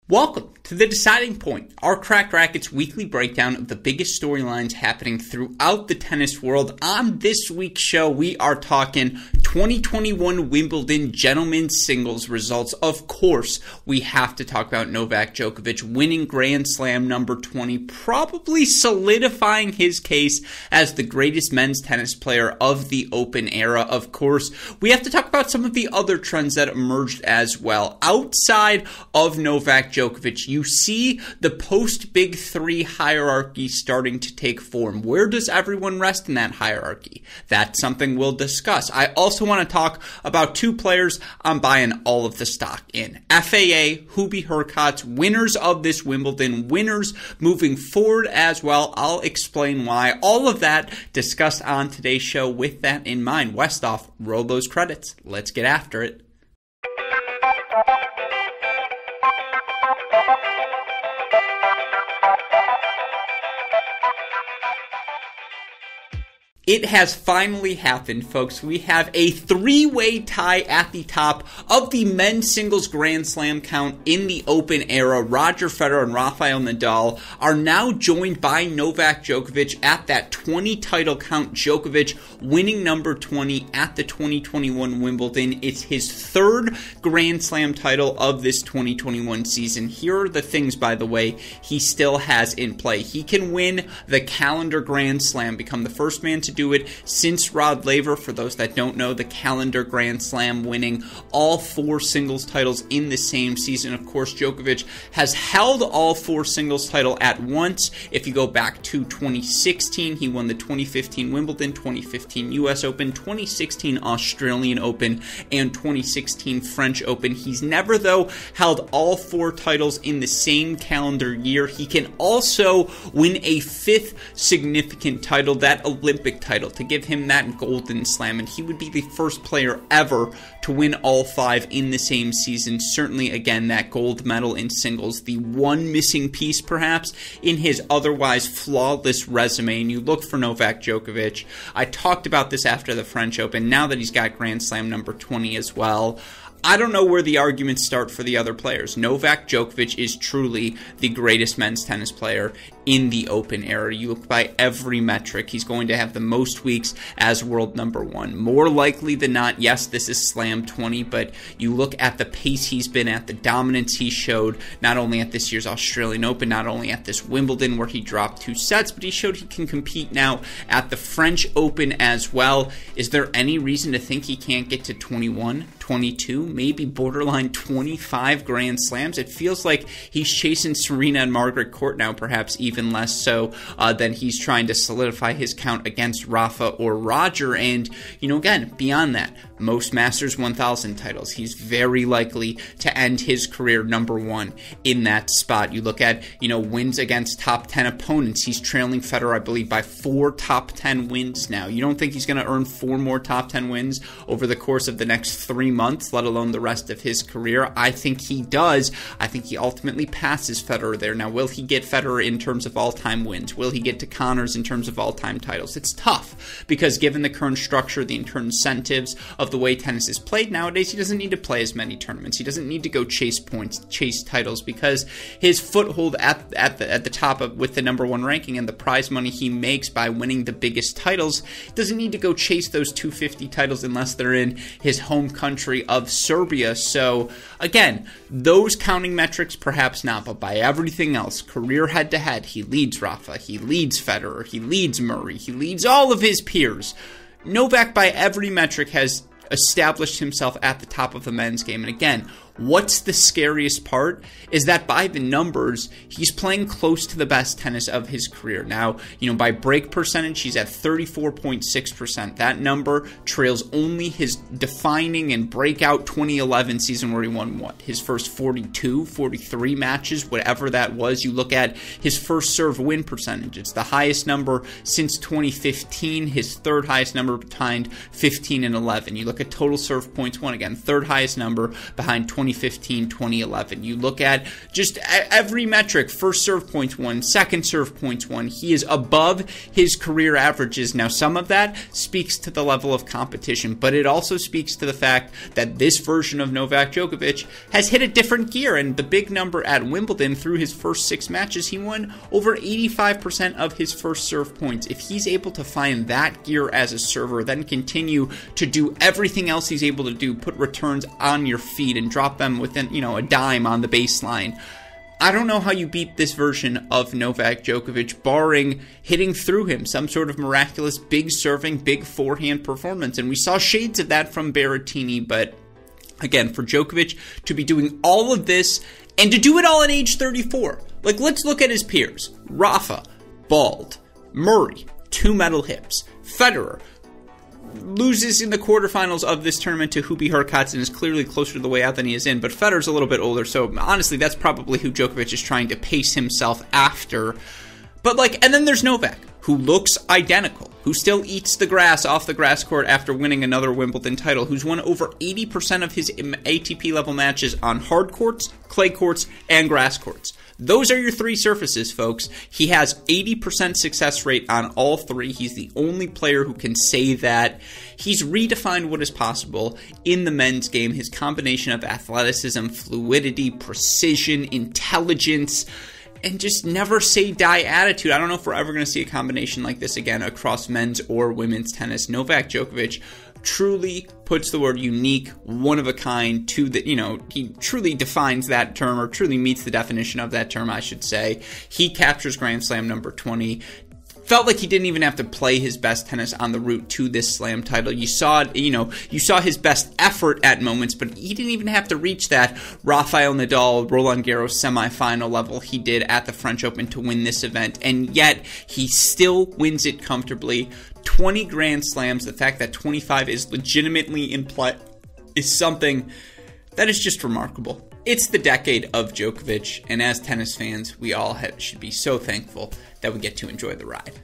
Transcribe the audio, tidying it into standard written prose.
Welcome to The Deciding Point, our Cracked Racquets weekly breakdown of the biggest storylines happening throughout the tennis world. On this week's show, we are talking 2021 Wimbledon gentlemen's singles results. Of course, we have to talk about Novak Djokovic winning Grand Slam number 20, probably solidifying his case as the greatest men's tennis player of the Open era. Of course, we have to talk about some of the other trends that emerged as well. Outside of Novak Djokovic, you see the post-Big Three hierarchy starting to take form. Where does everyone rest in that hierarchy? That's something we'll discuss. I also want to talk about two players I'm buying all of the stock in. FAA, Hubie Hurkacz, winners of this Wimbledon, winners moving forward as well. I'll explain why. All of that discussed on today's show. With that in mind, Westhoff, roll those credits. Let's get after it. It has finally happened, folks. We have a three-way tie at the top of the men's singles Grand Slam count in the Open era. Roger Federer and Rafael Nadal are now joined by Novak Djokovic at that 20 title count. Djokovic winning number 20 at the 2021 Wimbledon. It's his third Grand Slam title of this 2021 season. Here are the things, by the way, he still has in play. He can win the calendar Grand Slam, become the first man to do it since Rod Laver. For those that don't know, the calendar Grand Slam, winning all four singles titles in the same season. Of course, Djokovic has held all four singles title at once. If you go back to 2016, he won the 2015 Wimbledon, 2015 US Open, 2016 Australian Open, and 2016 French Open. He's never, though, held all four titles in the same calendar year. He can also win a fifth significant title, that Olympic title, to give him that Golden Slam, and he would be the first player ever to win all five in the same season. Certainly, again, that gold medal in singles, the one missing piece perhaps in his otherwise flawless resume. And you look for Novak Djokovic. I talked about this after the French Open. Now that he's got Grand Slam number 20 as well, I don't know where the arguments start for the other players. Novak Djokovic is truly the greatest men's tennis player in the Open era. You look by every metric, he's going to have the most weeks as world number one. More likely than not, yes, this is Slam 20, but you look at the pace he's been at, the dominance he showed, not only at this year's Australian Open, not only at this Wimbledon where he dropped 2 sets, but he showed he can compete now at the French Open as well. Is there any reason to think he can't get to 21, 22, maybe borderline 25 Grand Slams? It feels like he's chasing Serena and Margaret Court now, perhaps even less so than he's trying to solidify his count against Rafa or Roger. And, again, beyond that, most Masters 1000 titles. He's very likely to end his career number one in that spot. You look at, wins against top 10 opponents. He's trailing Federer, I believe, by 4 top 10 wins now. You don't think he's going to earn 4 more top 10 wins over the course of the next 3 months, let alone the rest of his career? I think he does. I think he ultimately passes Federer there. Now, will he get Federer in terms of all-time wins? Will he get to Connors in terms of all-time titles? It's tough because given the current structure, the current incentives of the way tennis is played nowadays, he doesn't need to play as many tournaments. He doesn't need to go chase points, chase titles, because his foothold at the top with the number one ranking and the prize money he makes by winning the biggest titles, doesn't need to go chase those 250 titles unless they're in his home country of Serbia. So again, those counting metrics perhaps not, but by everything else, career head-to-head, he leads Rafa, he leads Federer, he leads Murray, he leads all of his peers. Novak, by every metric, has established himself at the top of the men's game. And again, what's the scariest part is that by the numbers, he's playing close to the best tennis of his career. Now, by break percentage, he's at 34.6%. That number trails only his defining and breakout 2011 season where he won his first 42, 43 matches, whatever that was. You look at his first serve win percentage. It's the highest number since 2015, his third highest number behind 15 and 11. You look at total serve points won, again, third highest number behind 20 2015, 2011. You look at just every metric, first serve points won, second serve points won. He is above his career averages. Now, some of that speaks to the level of competition, but it also speaks to the fact that this version of Novak Djokovic has hit a different gear, and the big number at Wimbledon through his first 6 matches, he won over 85% of his first serve points. If he's able to find that gear as a server, then continue to do everything else he's able to do, put returns on your feet and drop them within, a dime on the baseline, I don't know how you beat this version of Novak Djokovic, barring hitting through him some sort of miraculous big serving, big forehand performance. And we saw shades of that from Berrettini, but again, for Djokovic to be doing all of this and to do it all at age 34, let's look at his peers. Rafa, bald. Murray, 2 metal hips. Federer loses in the quarterfinals of this tournament to Hubie Hurkacz and is clearly closer to the way out than he is in, but Federer's a little bit older, so honestly, that's probably who Djokovic is trying to pace himself after. But and then there's Novak, who looks identical, who still eats the grass off the grass court after winning another Wimbledon title, who's won over 80% of his ATP level matches on hard courts, clay courts, and grass courts. Those are your 3 surfaces, folks. He has 80% success rate on all 3. He's the only player who can say that. He's redefined what is possible in the men's game. His combination of athleticism, fluidity, precision, intelligence, and just never say die attitude. I don't know if we're ever going to see a combination like this again across men's or women's tennis. Novak Djokovic truly puts the word unique, one of a kind to the, he truly defines that term, or truly meets the definition of that term, I should say. He captures Grand Slam number 20. Felt like he didn't even have to play his best tennis on the route to this slam title. You saw his best effort at moments, but he didn't even have to reach that Rafael Nadal, Roland Garros semifinal level he did at the French Open to win this event. And yet, he still wins it comfortably. 20 Grand Slams, the fact that 25 is legitimately in play is something that is just remarkable. It's the decade of Djokovic, and as tennis fans, we all should be so thankful that we get to enjoy the ride.